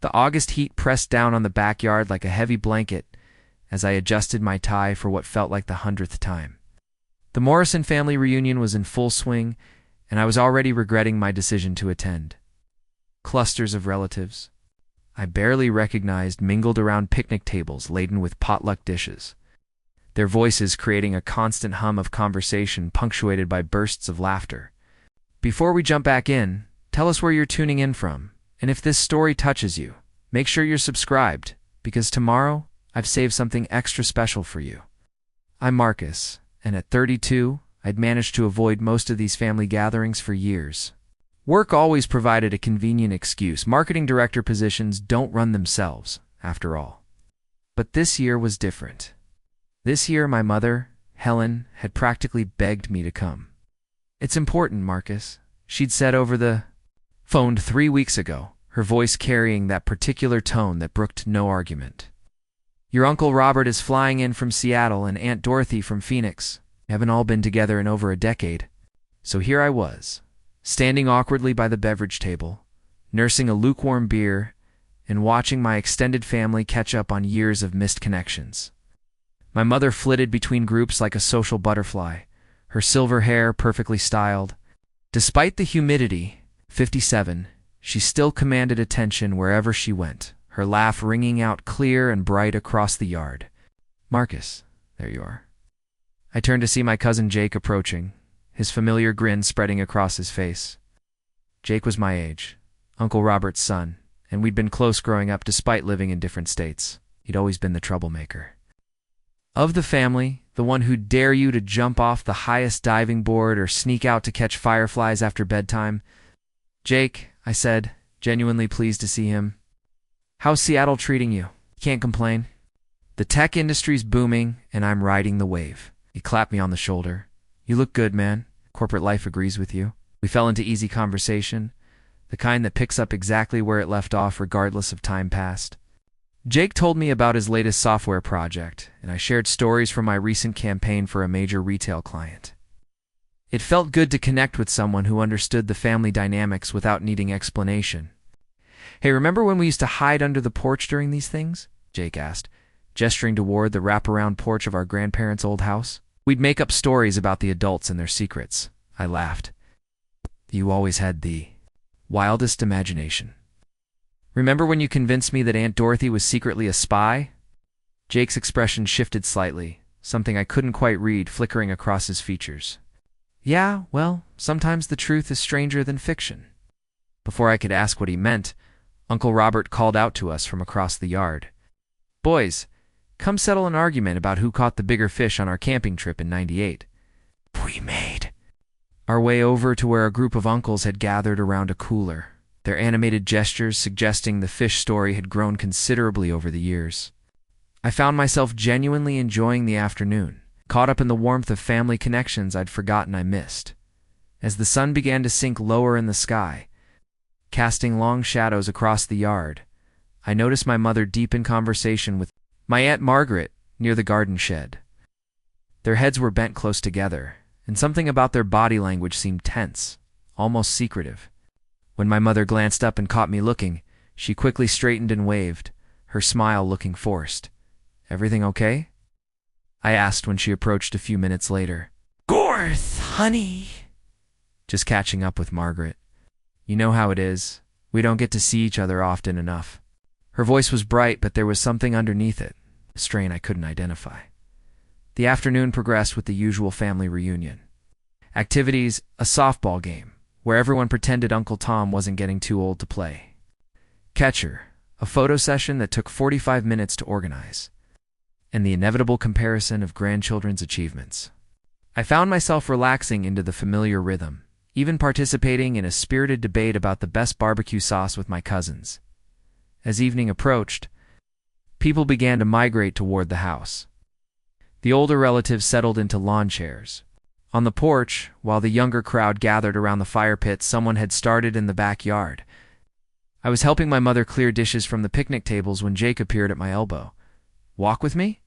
The August heat pressed down on the backyard like a heavy blanket as I adjusted my tie for what felt like the 100th time. The Morrison family reunion was in full swing, and I was already regretting my decision to attend. Clusters of relatives I barely recognized mingled around picnic tables laden with potluck dishes, their voices creating a constant hum of conversation punctuated by bursts of laughter. Before we jump back in, tell us where you're tuning in from, and if this story touches you, make sure you're subscribed, because tomorrow I've saved something extra special for you. I'm Marcus, and at 32, I'd managed to avoid most of these family gatherings for years. Work always provided a convenient excuse. Marketing director positions don't run themselves, after all. But this year was different. This year, my mother, Helen, had practically begged me to come. "It's important, Marcus," she'd said over the phone 3 weeks ago, her voice carrying that particular tone that brooked no argument. "Your Uncle Robert is flying in from Seattle and Aunt Dorothy from Phoenix. We haven't all been together in over a decade." So here I was, standing awkwardly by the beverage table, nursing a lukewarm beer, and watching my extended family catch up on years of missed connections. My mother flitted between groups like a social butterfly, her silver hair perfectly styled. Despite the humidity, 57, she still commanded attention wherever she went, her laugh ringing out clear and bright across the yard. "Marcus, there you are." I turned to see my cousin Jake approaching, his familiar grin spreading across his face. Jake was my age, Uncle Robert's son, and we'd been close growing up despite living in different states. He'd always been the troublemaker. Of the family, the one who'd dare you to jump off the highest diving board or sneak out to catch fireflies after bedtime. "Jake," I said, genuinely pleased to see him. "How's Seattle treating you? Can't complain." "The tech industry's booming, and I'm riding the wave." He clapped me on the shoulder. "You look good, man. Corporate life agrees with you." We fell into easy conversation, the kind that picks up exactly where it left off regardless of time passed. Jake told me about his latest software project, and I shared stories from my recent campaign for a major retail client. It felt good to connect with someone who understood the family dynamics without needing explanation. "Hey, remember when we used to hide under the porch during these things?" Jake asked, gesturing toward the wraparound porch of our grandparents' old house. "We'd make up stories about the adults and their secrets." I laughed. "You always had the wildest imagination." "Remember when you convinced me that Aunt Dorothy was secretly a spy?" Jake's expression shifted slightly, something I couldn't quite read flickering across his features. "Yeah, well, sometimes the truth is stranger than fiction." Before I could ask what he meant, Uncle Robert called out to us from across the yard. "Boys, come settle an argument about who caught the bigger fish on our camping trip in '98. We made our way over to where a group of uncles had gathered around a cooler, their animated gestures suggesting the fish story had grown considerably over the years. I found myself genuinely enjoying the afternoon, caught up in the warmth of family connections I'd forgotten I missed. As the sun began to sink lower in the sky, casting long shadows across the yard, I noticed my mother deep in conversation with my Aunt Margaret near the garden shed. Their heads were bent close together, and something about their body language seemed tense, almost secretive. When my mother glanced up and caught me looking, she quickly straightened and waved, her smile looking forced. "Everything okay?" I asked when she approached a few minutes later. "Gorth, honey." "Just catching up with Margaret. You know how it is. We don't get to see each other often enough." Her voice was bright, but there was something underneath it, a strain I couldn't identify. The afternoon progressed with the usual family reunion. Activities, a softball game, where everyone pretended Uncle Tom wasn't getting too old to play. Catcher, a photo session that took 45 minutes to organize. And the inevitable comparison of grandchildren's achievements. I found myself relaxing into the familiar rhythm, even participating in a spirited debate about the best barbecue sauce with my cousins. As evening approached, people began to migrate toward the house. The older relatives settled into lawn chairs. On the porch, while the younger crowd gathered around the fire pit someone had started in the backyard. I was helping my mother clear dishes from the picnic tables when Jake appeared at my elbow. "Walk with me?"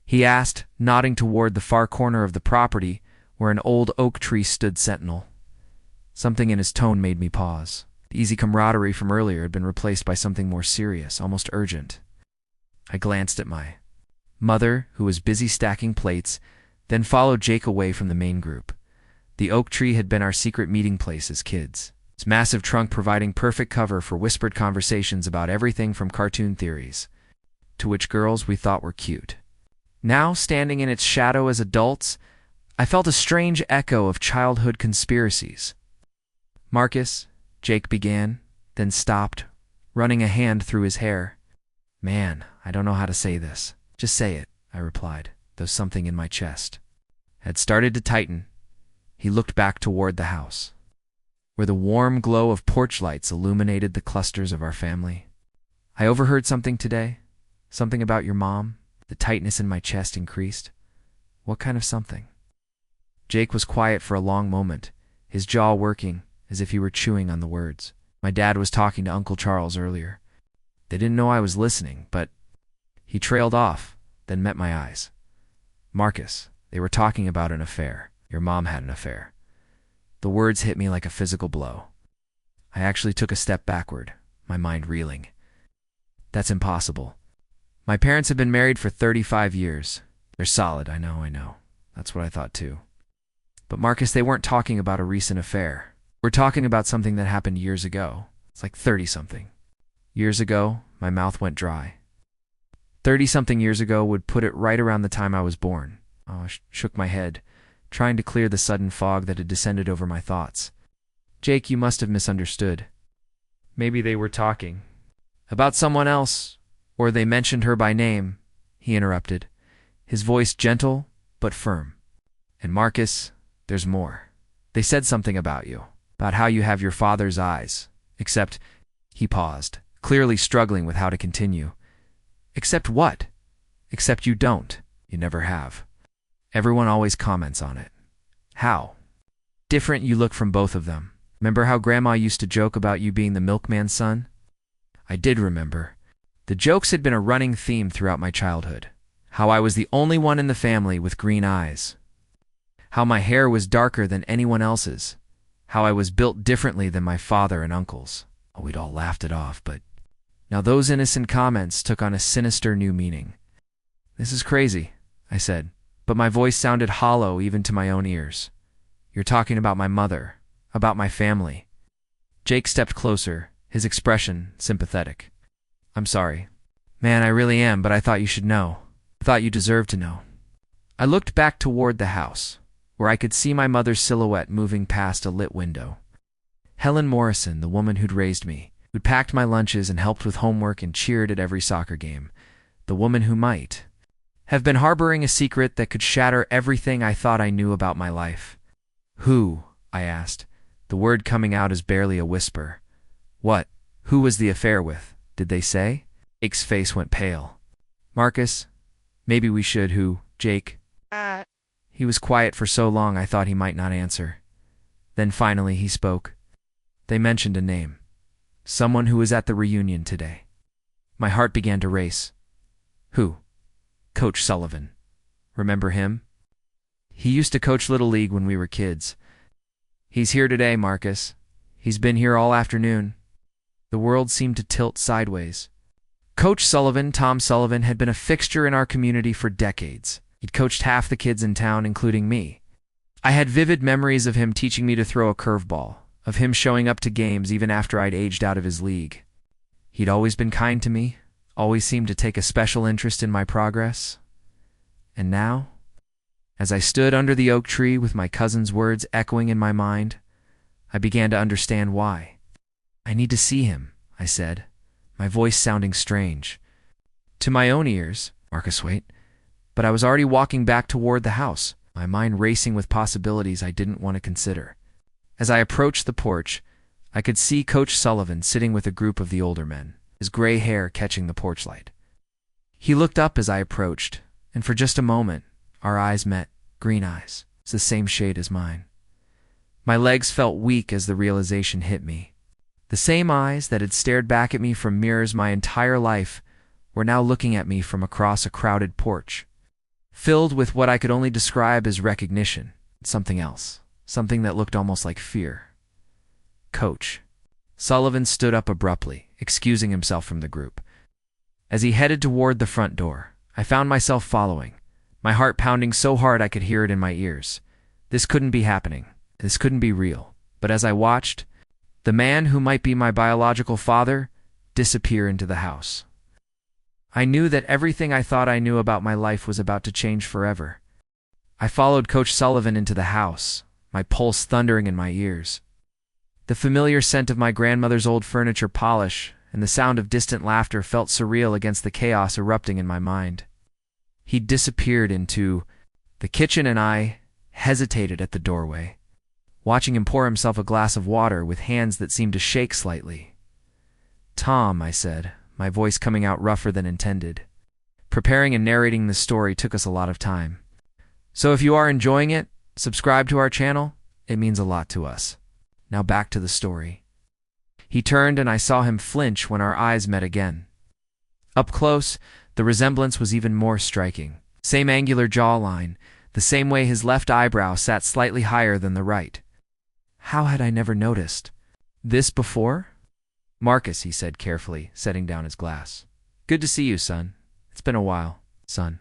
he asked, nodding toward the far corner of the property where an old oak tree stood sentinel. Something in his tone made me pause. The easy camaraderie from earlier had been replaced by something more serious, almost urgent. I glanced at my mother, who was busy stacking plates, then followed Jake away from the main group. The oak tree had been our secret meeting place as kids, its massive trunk providing perfect cover for whispered conversations about everything from cartoon theories to which girls we thought were cute. Now, standing in its shadow as adults, I felt a strange echo of childhood conspiracies. "Marcus," Jake began, then stopped, running a hand through his hair. "Man, I don't know how to say this." "Just say it," I replied, though something in my chest had started to tighten. He looked back toward the house, where the warm glow of porch lights illuminated the clusters of our family. "I overheard something today. Something about your mom." The tightness in my chest increased. "What kind of something?" Jake was quiet for a long moment, his jaw working as if he were chewing on the words. "My dad was talking to Uncle Charles earlier. They didn't know I was listening, but..." He trailed off, then met my eyes. "Marcus, they were talking about an affair. Your mom had an affair." The words hit me like a physical blow. I actually took a step backward, my mind reeling. "That's impossible. My parents have been married for 35 years. They're solid, I know. That's what I thought too. But Marcus, they weren't talking about a recent affair. We're talking about something that happened years ago. It's like 30-something. Years ago, my mouth went dry. 30-something years ago would put it right around the time I was born. I shook my head, trying to clear the sudden fog that had descended over my thoughts. "Jake, you must have misunderstood. Maybe they were talking about someone else, or they mentioned her by name," he interrupted, his voice gentle but firm. "And Marcus, there's more. They said something about you, about how you have your father's eyes. Except..." He paused, clearly struggling with how to continue. "Except what?" "Except you don't. You never have. Everyone always comments on it. How different you look from both of them. Remember how Grandma used to joke about you being the milkman's son?" I did remember. The jokes had been a running theme throughout my childhood. How I was the only one in the family with green eyes. How my hair was darker than anyone else's. How I was built differently than my father and uncles. Oh, we'd all laughed it off, but now those innocent comments took on a sinister new meaning. "This is crazy," I said, but my voice sounded hollow even to my own ears. "You're talking about my mother, about my family." Jake stepped closer, his expression sympathetic. "I'm sorry. Man, I really am, but I thought you should know. I thought you deserved to know." I looked back toward the house, where I could see my mother's silhouette moving past a lit window. Helen Morrison, the woman who'd raised me, who'd packed my lunches and helped with homework and cheered at every soccer game. The woman who might have been harboring a secret that could shatter everything I thought I knew about my life. "Who?" I asked, the word coming out as barely a whisper. "What? Who was the affair with? Did they say?" Jake's face went pale. "Marcus, maybe we should. Who? Jake?" He was quiet for so long I thought he might not answer. Then finally he spoke. "They mentioned a name. Someone who was at the reunion today." My heart began to race. "Who?" "Coach Sullivan. Remember him? He used to coach Little League when we were kids. He's here today, Marcus. He's been here all afternoon." The world seemed to tilt sideways. Coach Sullivan, Tom Sullivan, had been a fixture in our community for decades. He'd coached half the kids in town, including me. I had vivid memories of him teaching me to throw a curveball, of him showing up to games even after I'd aged out of his league. He'd always been kind to me, always seemed to take a special interest in my progress. And now, as I stood under the oak tree with my cousin's words echoing in my mind, I began to understand why. "I need to see him," I said, my voice sounding strange. To my own ears, "Marcus, wait." But I was already walking back toward the house, my mind racing with possibilities I didn't want to consider. As I approached the porch, I could see Coach Sullivan sitting with a group of the older men, his gray hair catching the porch light. He looked up as I approached, and for just a moment, our eyes met, green eyes. It's the same shade as mine. My legs felt weak as the realization hit me. The same eyes that had stared back at me from mirrors my entire life were now looking at me from across a crowded porch, filled with what I could only describe as recognition, something else, something that looked almost like fear. "Coach." Sullivan stood up abruptly, excusing himself from the group. As he headed toward the front door, I found myself following, my heart pounding so hard I could hear it in my ears. This couldn't be happening. This couldn't be real. But as I watched, the man who might be my biological father disappear into the house. I knew that everything I thought I knew about my life was about to change forever. I followed Coach Sullivan into the house, my pulse thundering in my ears. The familiar scent of my grandmother's old furniture polish and the sound of distant laughter felt surreal against the chaos erupting in my mind. He'd disappeared into the kitchen, and I hesitated at the doorway, watching him pour himself a glass of water with hands that seemed to shake slightly. "Tom," I said, my voice coming out rougher than intended. Preparing and narrating this story took us a lot of time. So if you are enjoying it, subscribe to our channel. It means a lot to us. Now back to the story. He turned and I saw him flinch when our eyes met again. Up close, the resemblance was even more striking. Same angular jawline, the same way his left eyebrow sat slightly higher than the right. How had I never noticed this before? "Marcus," he said carefully, setting down his glass. "Good to see you, son. It's been a while." "Son."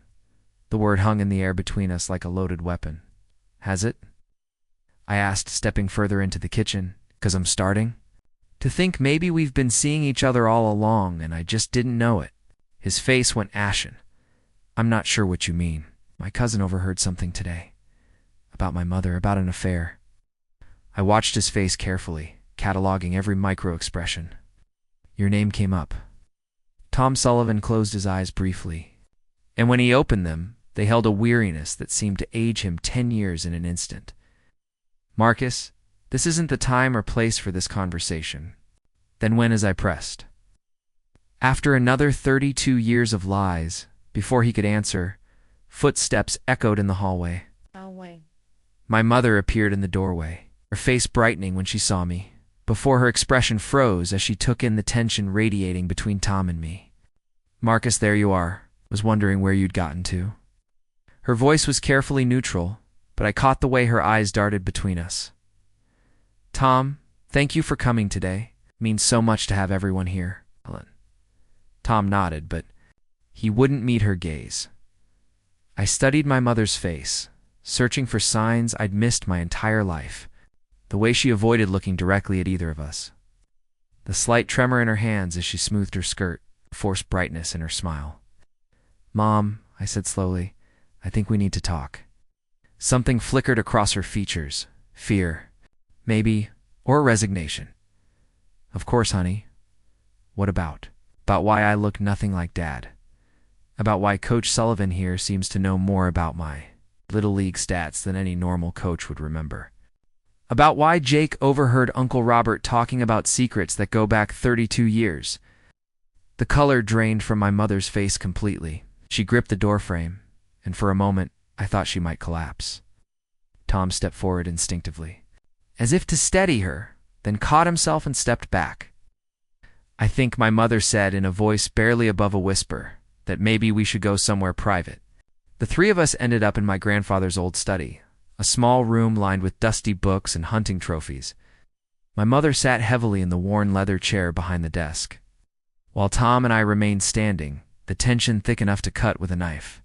The word hung in the air between us like a loaded weapon. "Has it?" I asked, stepping further into the kitchen, "'cause I'm starting to think maybe we've been seeing each other all along and I just didn't know it." His face went ashen. "I'm not sure what you mean. My cousin overheard something today. About my mother, about an affair." I watched his face carefully, cataloging every micro-expression. "Your name came up." Tom Sullivan closed his eyes briefly, and when he opened them, they held a weariness that seemed to age him 10 years in an instant. "Marcus, this isn't the time or place for this conversation." "Then when?" as I pressed. After another 32 years of lies, before he could answer, footsteps echoed in the hallway. My mother appeared in the doorway, her face brightening when she saw me, before her expression froze as she took in the tension radiating between Tom and me. "Marcus, there you are. Was wondering where you'd gotten to." Her voice was carefully neutral, but I caught the way her eyes darted between us. "Tom, thank you for coming today. It means so much to have everyone here." Tom nodded, but he wouldn't meet her gaze. I studied my mother's face, searching for signs I'd missed my entire life. The way she avoided looking directly at either of us. The slight tremor in her hands as she smoothed her skirt, forced brightness in her smile. "Mom," I said slowly, "I think we need to talk." Something flickered across her features. Fear, maybe, or resignation. "Of course, honey." "What about?" "About why I look nothing like Dad. About why Coach Sullivan here seems to know more about my Little League stats than any normal coach would remember. About why Jake overheard Uncle Robert talking about secrets that go back 32 years. The color drained from my mother's face completely. She gripped the doorframe, and for a moment, I thought she might collapse. Tom stepped forward instinctively, as if to steady her, then caught himself and stepped back. "I think," my mother said in a voice barely above a whisper, "that maybe we should go somewhere private." The three of us ended up in my grandfather's old study, a small room lined with dusty books and hunting trophies. My mother sat heavily in the worn leather chair behind the desk, while Tom and I remained standing, the tension thick enough to cut with a knife.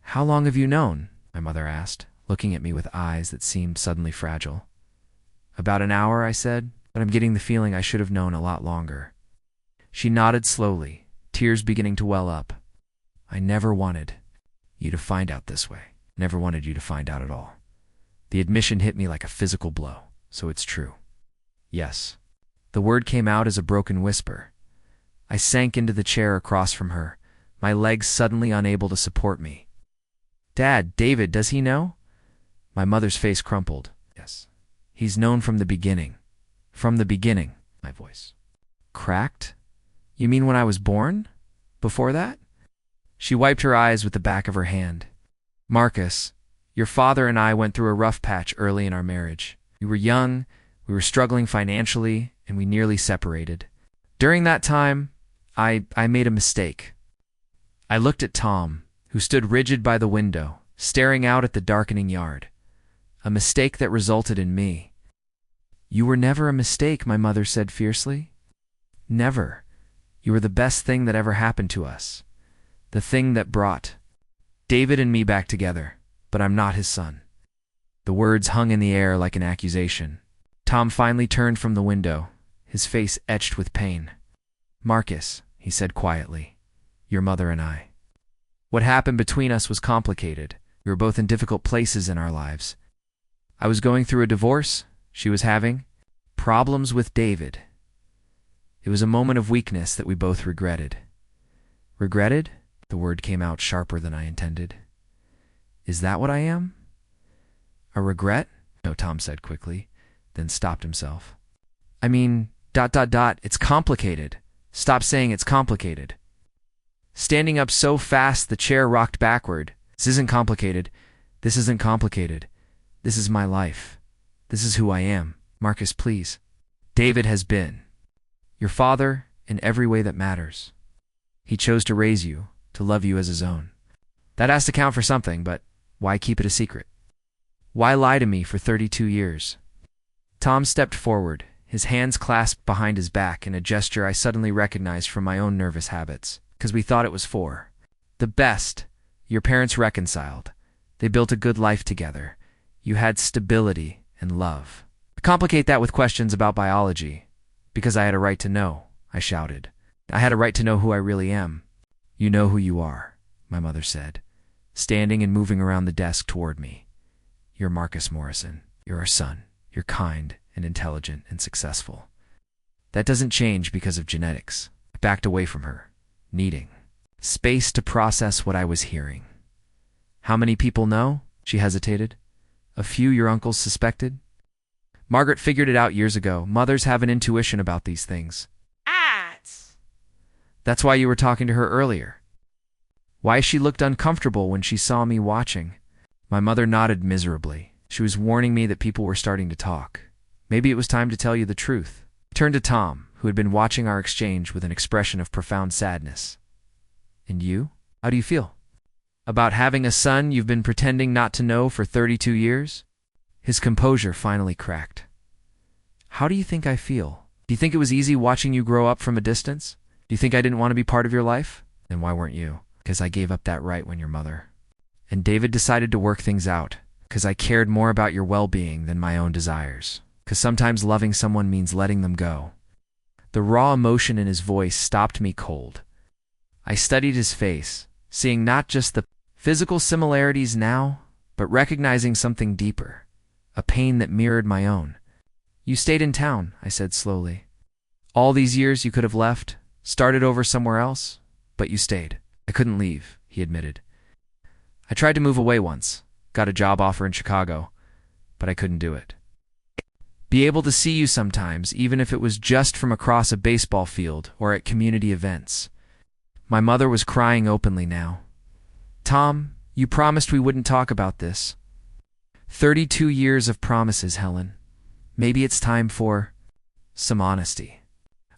"How long have you known?" my mother asked, looking at me with eyes that seemed suddenly fragile. "About an hour," I said, "but I'm getting the feeling I should have known a lot longer." She nodded slowly, tears beginning to well up. "I never wanted you to find out this way. Never wanted you to find out at all." The admission hit me like a physical blow. "So it's true." "Yes." The word came out as a broken whisper. I sank into the chair across from her, my legs suddenly unable to support me. "Dad, David, does he know?" My mother's face crumpled. "Yes. He's known from the beginning." "From the beginning," my voice cracked. "You mean when I was born? Before that?" She wiped her eyes with the back of her hand. "Marcus, your father and I went through a rough patch early in our marriage. We were young, we were struggling financially, and we nearly separated. During that time, I made a mistake." I looked at Tom, who stood rigid by the window, staring out at the darkening yard. A mistake that resulted in me You were never a mistake, my mother said fiercely. Never. You were the best thing that ever happened to us. The thing that brought David and me back together, but I'm not his son. The words hung in the air like an accusation. Tom finally turned from the window, his face etched with pain. Marcus, he said quietly, your mother and I. What happened between us was complicated. We were both in difficult places in our lives. I was going through a divorce. She was having problems with David. It was a moment of weakness that we both regretted. Regretted? The word came out sharper than I intended. Is that what I am? A regret? No, Tom said quickly, then stopped himself. I mean, ... it's complicated. Stop saying it's complicated. Standing up so fast the chair rocked backward. This isn't complicated. This isn't complicated. This is my life. This is who I am. Marcus, please. David has been your father in every way that matters. He chose to raise you, to love you as his own. That has to count for something, but why keep it a secret? Why lie to me for 32 years? Tom stepped forward, his hands clasped behind his back in a gesture I suddenly recognized from my own nervous habits, because we thought it was for the best. Your parents reconciled. They built a good life together. You had stability and love. Complicate that with questions about biology. Because I had a right to know, I shouted. I had a right to know who I really am. You know who you are, my mother said, standing and moving around the desk toward me. You're Marcus Morrison. You're our son. You're kind and intelligent and successful. That doesn't change because of genetics. I backed away from her, needing space to process what I was hearing. How many people know? She hesitated. A few your uncles suspected? Margaret figured it out years ago. Mothers have an intuition about these things. That's why you were talking to her earlier. Why she looked uncomfortable when she saw me watching. My mother nodded miserably. She was warning me that people were starting to talk. Maybe it was time to tell you the truth. I turned to Tom, who had been watching our exchange with an expression of profound sadness. And you? How do you feel? About having a son you've been pretending not to know for 32 years? His composure finally cracked. How do you think I feel? Do you think it was easy watching you grow up from a distance? Do you think I didn't want to be part of your life? Then why weren't you? Because I gave up that right when your mother. And David decided to work things out. Because I cared more about your well-being than my own desires. Because sometimes loving someone means letting them go. The raw emotion in his voice stopped me cold. I studied his face, seeing not just the physical similarities now, but recognizing something deeper, a pain that mirrored my own. You stayed in town, I said slowly. All these years you could have left, started over somewhere else, but you stayed. I couldn't leave, he admitted. I tried to move away once, got a job offer in Chicago, but I couldn't do it. Be able to see you sometimes, even if it was just from across a baseball field or at community events. My mother was crying openly now. Tom, you promised we wouldn't talk about this. 32 years of promises, Helen. Maybe it's time for some honesty.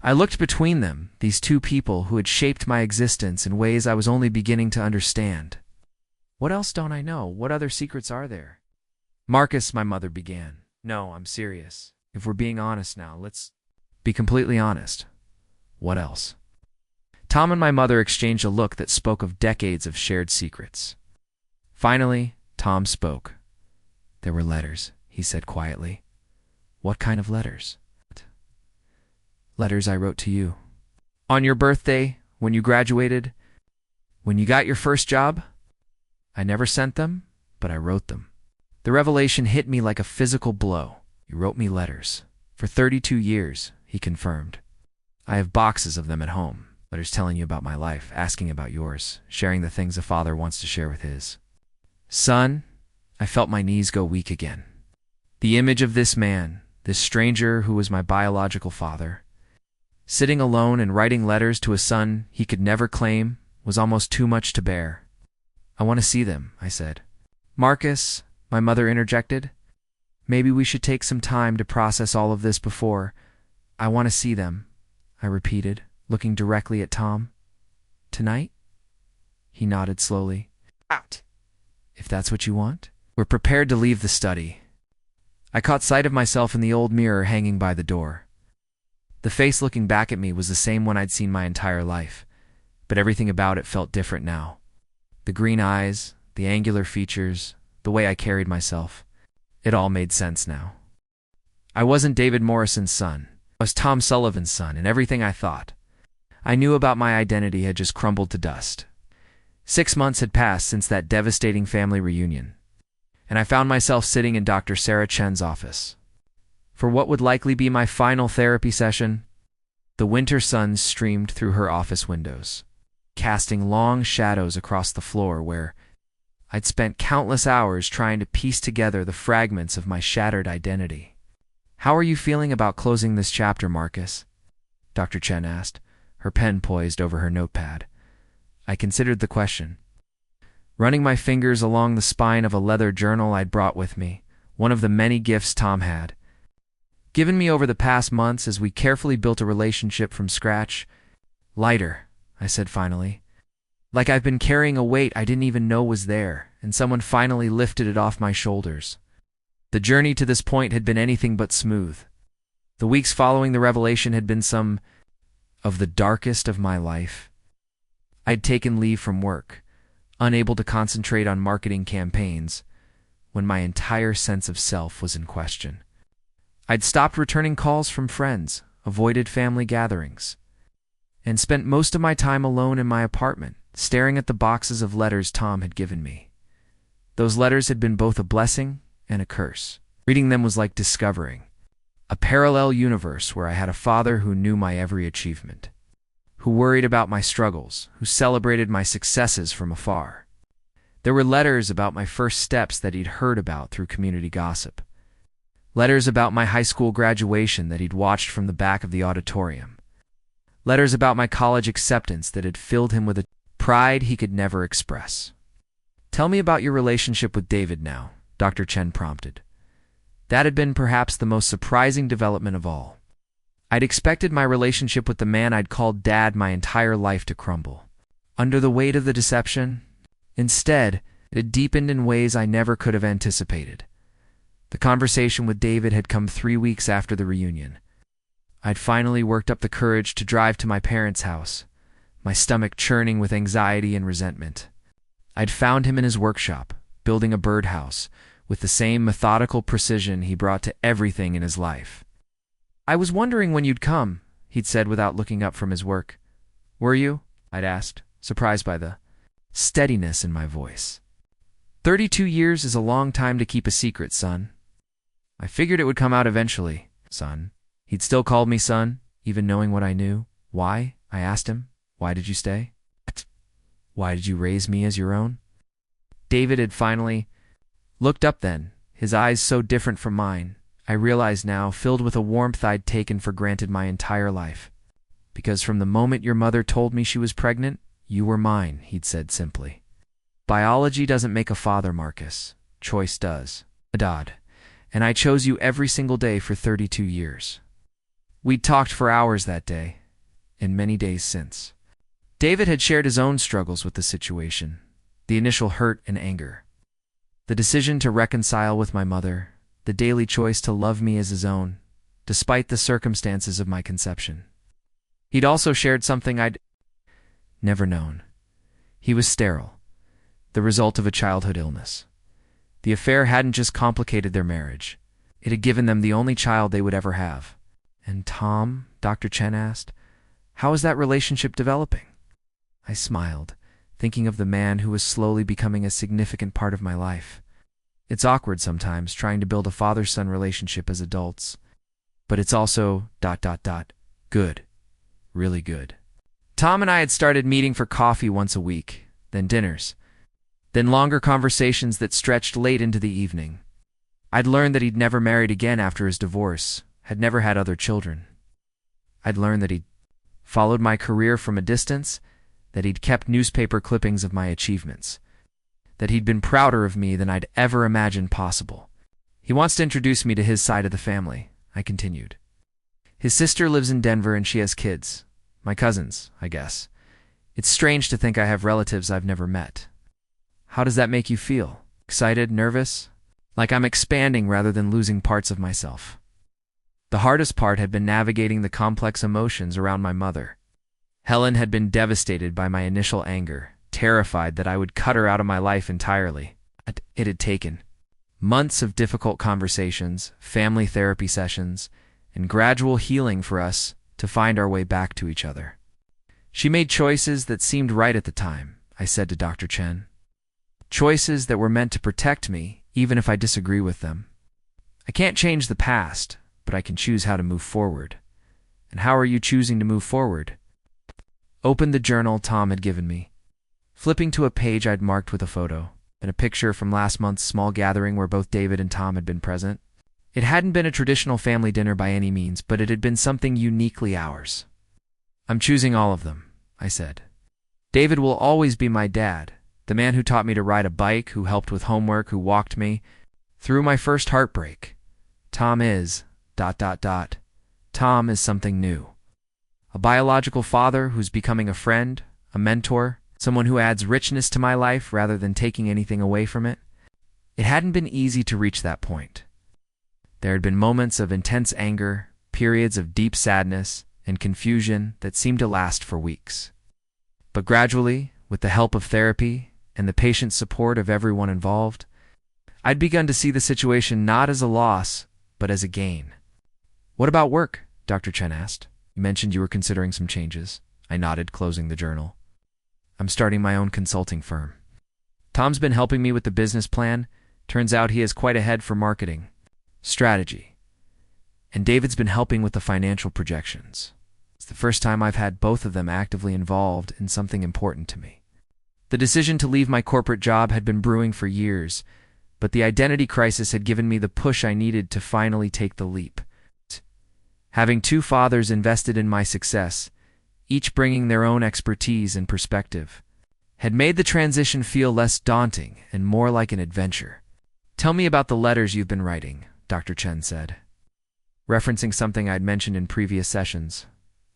I looked between them, these two people who had shaped my existence in ways I was only beginning to understand. What else don't I know? What other secrets are there? Marcus, my mother began. No, I'm serious. If we're being honest now, let's be completely honest. What else? Tom and my mother exchanged a look that spoke of decades of shared secrets. Finally, Tom spoke. There were letters, he said quietly. What kind of letters? Letters I wrote to you. On your birthday, when you graduated, when you got your first job? I never sent them, but I wrote them. The revelation hit me like a physical blow. You wrote me letters. For 32 years, he confirmed. I have boxes of them at home. Letters telling you about my life, asking about yours, sharing the things a father wants to share with his son. I felt my knees go weak again. The image of this man, this stranger who was my biological father, sitting alone and writing letters to a son he could never claim, was almost too much to bear. I want to see them, I said. Marcus, my mother interjected. Maybe we should take some time to process all of this before. I want to see them, I repeated, looking directly at Tom. Tonight? He nodded slowly. Out. If that's what you want. We're prepared to leave the study. I caught sight of myself in the old mirror hanging by the door. The face looking back at me was the same one I'd seen my entire life, but everything about it felt different now. The green eyes, the angular features, the way I carried myself. It all made sense now. I wasn't David Morrison's son. I was Tom Sullivan's son, and everything I thought I knew about my identity had just crumbled to dust. 6 months had passed since that devastating family reunion, and I found myself sitting in Dr. Sarah Chen's office for what would likely be my final therapy session. The winter sun streamed through her office windows, casting long shadows across the floor where I'd spent countless hours trying to piece together the fragments of my shattered identity. "How are you feeling about closing this chapter, Marcus?" Dr. Chen asked, her pen poised over her notepad. I considered the question, running my fingers along the spine of a leather journal I'd brought with me, one of the many gifts Tom had given me over the past months as we carefully built a relationship from scratch. "Lighter," I said finally. Like I've been carrying a weight I didn't even know was there, and someone finally lifted it off my shoulders. The journey to this point had been anything but smooth. The weeks following the revelation had been some of the darkest of my life. I'd taken leave from work, unable to concentrate on marketing campaigns, when my entire sense of self was in question. I'd stopped returning calls from friends, avoided family gatherings, and spent most of my time alone in my apartment, staring at the boxes of letters Tom had given me. Those letters had been both a blessing and a curse. Reading them was like discovering a parallel universe where I had a father who knew my every achievement, who worried about my struggles, who celebrated my successes from afar. There were letters about my first steps that he'd heard about through community gossip. Letters about my high school graduation that he'd watched from the back of the auditorium. Letters about my college acceptance that had filled him with a pride he could never express. "Tell me about your relationship with David now," Dr. Chen prompted. That had been perhaps the most surprising development of all. I'd expected my relationship with the man I'd called Dad my entire life to crumble under the weight of the deception. Instead, it had deepened in ways I never could have anticipated. The conversation with David had come 3 weeks after the reunion. I'd finally worked up the courage to drive to my parents' house, my stomach churning with anxiety and resentment. I'd found him in his workshop, building a birdhouse, with the same methodical precision he brought to everything in his life. "I was wondering when you'd come," he'd said without looking up from his work. "Were you?" I'd asked, surprised by the steadiness in my voice. 32 years is a long time to keep a secret, son. I figured it would come out eventually, son." He'd still called me son, even knowing what I knew. "Why?" I asked him. "Why did you stay? Why did you raise me as your own?" David had finally looked up then, his eyes so different from mine, I realized now, filled with a warmth I'd taken for granted my entire life. "Because from the moment your mother told me she was pregnant, you were mine," he'd said simply. "Biology doesn't make a father, Marcus. Choice does. Adad. And I chose you every single day for 32 years. We'd talked for hours that day, and many days since. David had shared his own struggles with the situation, the initial hurt and anger, the decision to reconcile with my mother, the daily choice to love me as his own, despite the circumstances of my conception. He'd also shared something I'd never known. He was sterile, the result of a childhood illness. The affair hadn't just complicated their marriage. It had given them the only child they would ever have. "And Tom?" Dr. Chen asked. "How is that relationship developing?" I smiled, thinking of the man who was slowly becoming a significant part of my life. It's awkward sometimes trying to build a father-son relationship as adults, but it's also ... good. Really good. Tom and I had started meeting for coffee once a week, then dinners, then longer conversations that stretched late into the evening. I'd learned that he'd never married again after his divorce, had never had other children. I'd learned that he'd followed my career from a distance, that he'd kept newspaper clippings of my achievements, that he'd been prouder of me than I'd ever imagined possible. "He wants to introduce me to his side of the family," I continued. "His sister lives in Denver and she has kids. My cousins, I guess. It's strange to think I have relatives I've never met." "How does that make you feel? Excited? Nervous?" like I'm expanding rather than losing parts of myself. The hardest part had been navigating the complex emotions around my mother. Helen had been devastated by my initial anger, terrified that I would cut her out of my life entirely. It had taken months of difficult conversations, family therapy sessions, and gradual healing for us to find our way back to each other. She made choices that seemed right at the time, I said to Dr. Chen. Choices that were meant to protect me, even if I disagree with them. I can't change the past, but I can choose how to move forward. And how are you choosing to move forward? Opened the journal Tom had given me, flipping to a page I'd marked with a photo and a picture from last month's small gathering where both David and Tom had been present. It hadn't been a traditional family dinner by any means, but it had been something uniquely ours. I'm choosing all of them, I said. David will always be my dad, the man who taught me to ride a bike, who helped with homework, who walked me through my first heartbreak. Tom is... Tom is something new. A biological father who's becoming a friend, a mentor, someone who adds richness to my life rather than taking anything away from it. It hadn't been easy to reach that point. There had been moments of intense anger, periods of deep sadness and confusion that seemed to last for weeks. But gradually, with the help of therapy and the patient support of everyone involved, I'd begun to see the situation not as a loss, but as a gain. What about work? Dr. Chen asked. You mentioned you were considering some changes. I nodded, closing the journal. I'm starting my own consulting firm. Tom's been helping me with the business plan. Turns out he has quite a head for marketing, strategy. And David's been helping with the financial projections. It's the first time I've had both of them actively involved in something important to me. The decision to leave my corporate job had been brewing for years, but the identity crisis had given me the push I needed to finally take the leap. Having two fathers invested in my success, each bringing their own expertise and perspective, had made the transition feel less daunting and more like an adventure. Tell me about the letters you've been writing, Dr. Chen said. Referencing something I'd mentioned in previous sessions,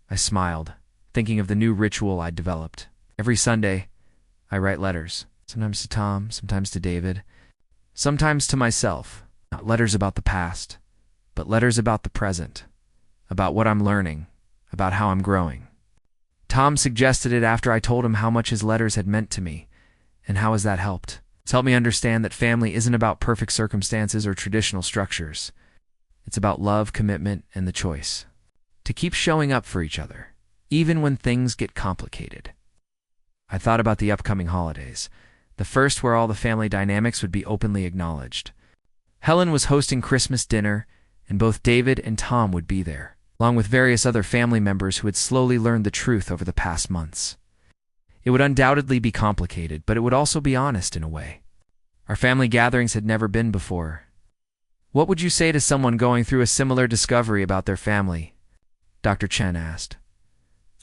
I smiled, thinking of the new ritual I'd developed. Every Sunday, I write letters, sometimes to Tom, sometimes to David, sometimes to myself. Not letters about the past, but letters about the present, about what I'm learning, about how I'm growing. Tom suggested it after I told him how much his letters had meant to me, and how has that helped? It's helped me understand that family isn't about perfect circumstances or traditional structures. It's about love, commitment, and the choice to keep showing up for each other, even when things get complicated. I thought about the upcoming holidays, the first where all the family dynamics would be openly acknowledged. Helen was hosting Christmas dinner, and both David and Tom would be there, along with various other family members who had slowly learned the truth over the past months. It would undoubtedly be complicated, but it would also be honest in a way. Our family gatherings had never been before. What would you say to someone going through a similar discovery about their family? Dr. Chen asked.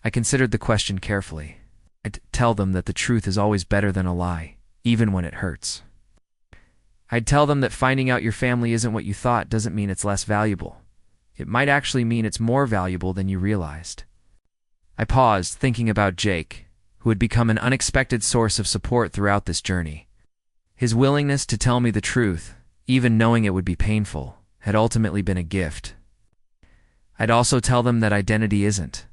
I considered the question carefully. I'd tell them that the truth is always better than a lie, even when it hurts. I'd tell them that finding out your family isn't what you thought doesn't mean it's less valuable. It might actually mean it's more valuable than you realized. I paused, thinking about Jake, who had become an unexpected source of support throughout this journey. His willingness to tell me the truth, even knowing it would be painful, had ultimately been a gift. I'd also tell them that identity isn't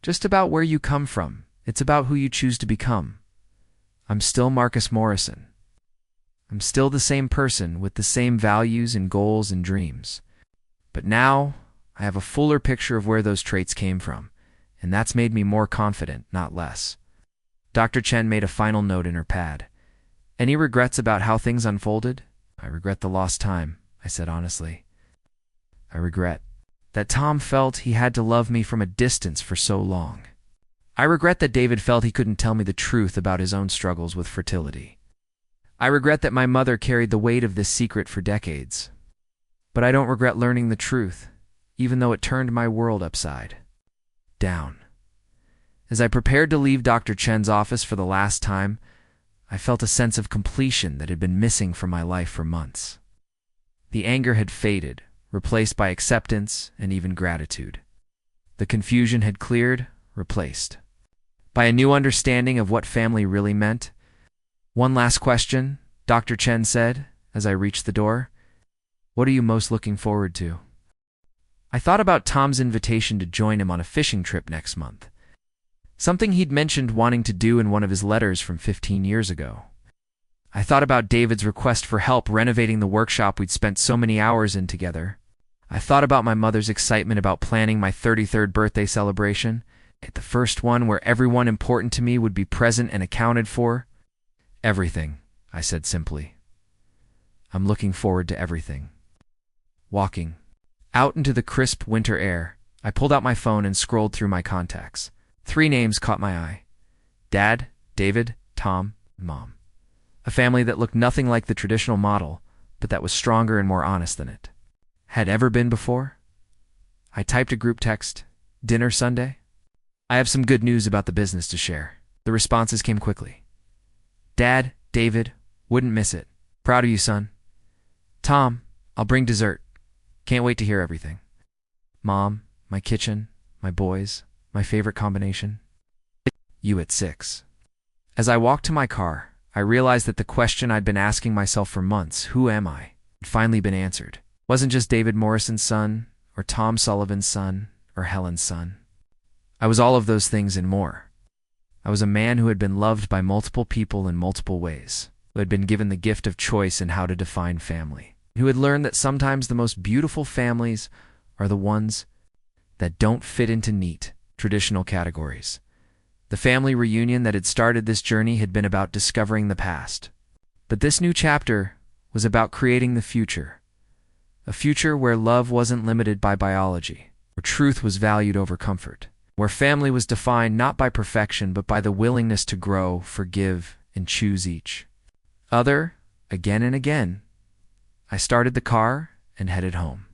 just about where you come from. It's about who you choose to become. I'm still Marcus Morrison. I'm still the same person with the same values and goals and dreams. But now, I have a fuller picture of where those traits came from, and that's made me more confident, not less. Dr. Chen made a final note in her pad. Any regrets about how things unfolded? I regret the lost time, I said honestly. I regret that Tom felt he had to love me from a distance for so long. I regret that David felt he couldn't tell me the truth about his own struggles with fertility. I regret that my mother carried the weight of this secret for decades. But I don't regret learning the truth, even though it turned my world upside down. As I prepared to leave Dr. Chen's office for the last time, I felt a sense of completion that had been missing from my life for months. The anger had faded, replaced by acceptance and even gratitude. The confusion had cleared, replaced by a new understanding of what family really meant. One last question, Dr. Chen said, as I reached the door. What are you most looking forward to? I thought about Tom's invitation to join him on a fishing trip next month. Something he'd mentioned wanting to do in one of his letters from 15 years ago. I thought about David's request for help renovating the workshop we'd spent so many hours in together. I thought about my mother's excitement about planning my 33rd birthday celebration, the first one where everyone important to me would be present and accounted for. Everything, I said simply. I'm looking forward to everything. Walking out into the crisp winter air, I pulled out my phone and scrolled through my contacts. 3 names caught my eye. Dad, David, Tom, Mom. A family that looked nothing like the traditional model, but that was stronger and more honest than it had ever been before. I typed a group text, "Dinner Sunday?" I have some good news about the business to share. The responses came quickly. Dad, David, wouldn't miss it. Proud of you, son. Tom, I'll bring dessert. Can't wait to hear everything. Mom, my kitchen, my boys, my favorite combination. You at 6. As I walked to my car, I realized that the question I'd been asking myself for months, who am I, had finally been answered. It wasn't just David Morrison's son, or Tom Sullivan's son, or Helen's son. I was all of those things and more. I was a man who had been loved by multiple people in multiple ways, who had been given the gift of choice in how to define family, who had learned that sometimes the most beautiful families are the ones that don't fit into neat, traditional categories. The family reunion that had started this journey had been about discovering the past. But this new chapter was about creating the future. A future where love wasn't limited by biology, where truth was valued over comfort, where family was defined not by perfection but by the willingness to grow, forgive, and choose each other again and again. I started the car and headed home,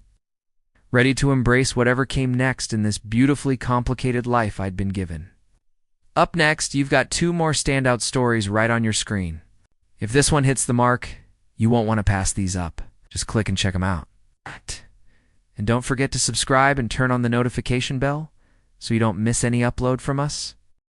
ready to embrace whatever came next in this beautifully complicated life I'd been given. Up next, you've got 2 more standout stories right on your screen. If this one hits the mark, you won't want to pass these up. Just click and check them out. And don't forget to subscribe and turn on the notification bell so you don't miss any upload from us.